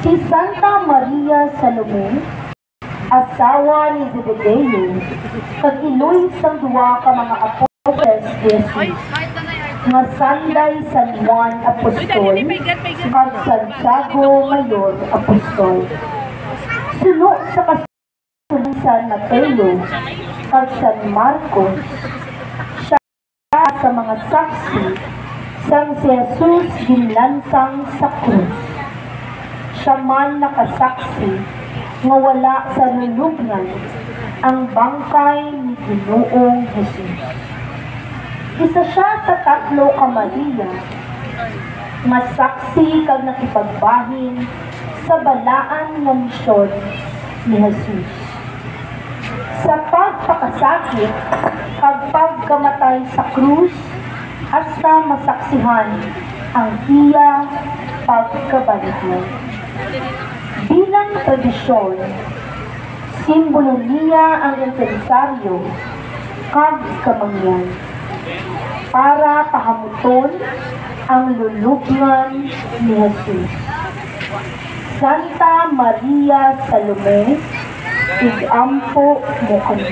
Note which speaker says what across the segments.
Speaker 1: Si Santa Maria Salome, asawa ni Zebedeo, kag iloy sang duwa ka mga apostoles ni Jesus, nga sanday San Juan Apostol, kag Santiago Mayor Apostol. Sulo sa kasunod San Mateo, kag San Marcos, siya sa mga saksi sang si Jesus ginlansang sa krus. Siya man nakasaksi nga wala sa lulubngan ang bangkay ni Ginoong Jesus. Isa siya sa 3 ka Maria nga saksi kag nakipagbahin sa balaan nga misyon ni Jesus. Sa pagpakasakit kag pagkamatay sa krus hasta masaksihan ang iya pagkabalik. Bilang tradisyon, simbolo niya ang ensensaryo kag kamangyan para pahamuton ang lulubngan ni Jesus. Santa Maria Salome, igampo mo kami.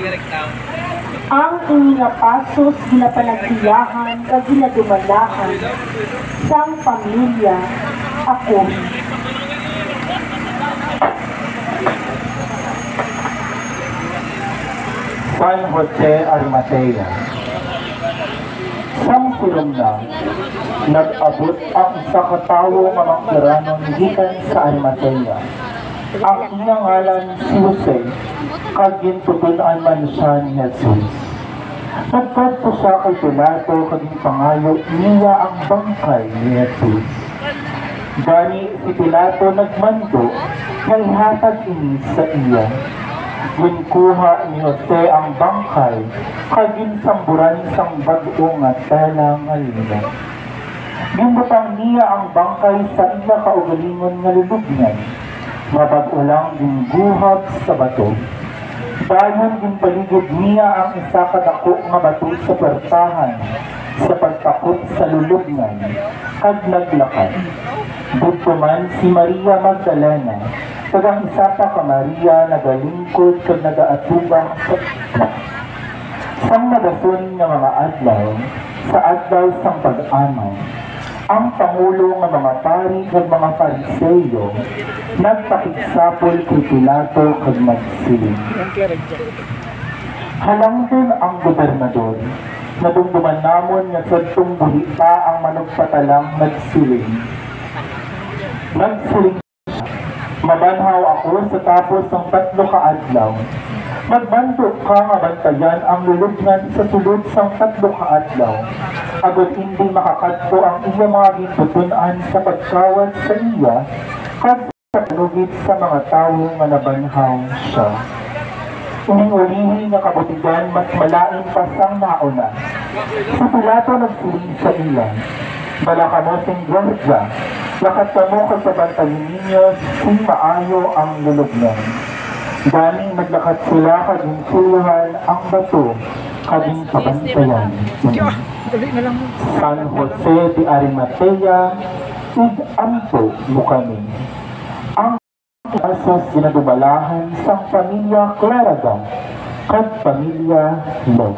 Speaker 1: Ang inyong pasos ginapanagtiyahan kag ginadumalahan sang pamilya ako.
Speaker 2: San Jose Arimatea. Sang silumna, nag-abot ang isa katawo nga makiranon gikan sa Arimatea. Ang iyang ngalan si Jose, kag gintutunan man siya ni Jesus. Nagkadto siya kay Pilato kag pangayo niya ang bangkay ni Jesus. Gani si Pilato nagmando nga ihatag ini sa iya. Ginkuha ni Jose ang bangkay kag ginsamburan sang bag-o nga tela nga lina. Gimbutang niya ang bangkay sa iya kaugalingon nga lulubngan, nga bag-o lang ginguhag sa bato. Dayon ginpaligid niya ang isa ka dako nga bato sa pertahan sa pagtakot sa lulubngan kag naglakad. Dito man si Maria Magdalena, kag ang isa pa ka Maria nagalingkod kag nagaatubang sa isla. Sang nagasun nga mga adlaw, sa adlaw sang pag-amaw, ang pangulo nga mga pari kag mga Pariseyo nagpakigsapol kay Pilato kag magsiling. Halangdon ang gobernador, nadumduman namon nga sadtong buhi pa ang manugpatalang nagsiling. Nagsiling siya, mabanhaw ako sa tapos ng 3 ka adlaw. Magbando ka nga bantayan ang lulubngan sa sulod sang 3 ka adlaw. Agad hindi makakadto ang iya mga gintutunan sa pagkawat sa iya kag sa panugid sa mga tawo nga nabanhaw siya. Uling-ulihin nga kabutigan mas malain pa sang nauna. Si Pilato nagsiling sa ilan, bala ka mo sing gwardya, lakat ka mo kag pabantayin ninyo kung maayo ang lulubngan. Daming naglakat sila kaging suluhan ang bato kaging pabantayan. San Jose de Arimatea, igampo mo kami. Ang asos ginadubalahan sang pamilya Claraga kag pamilya Lo.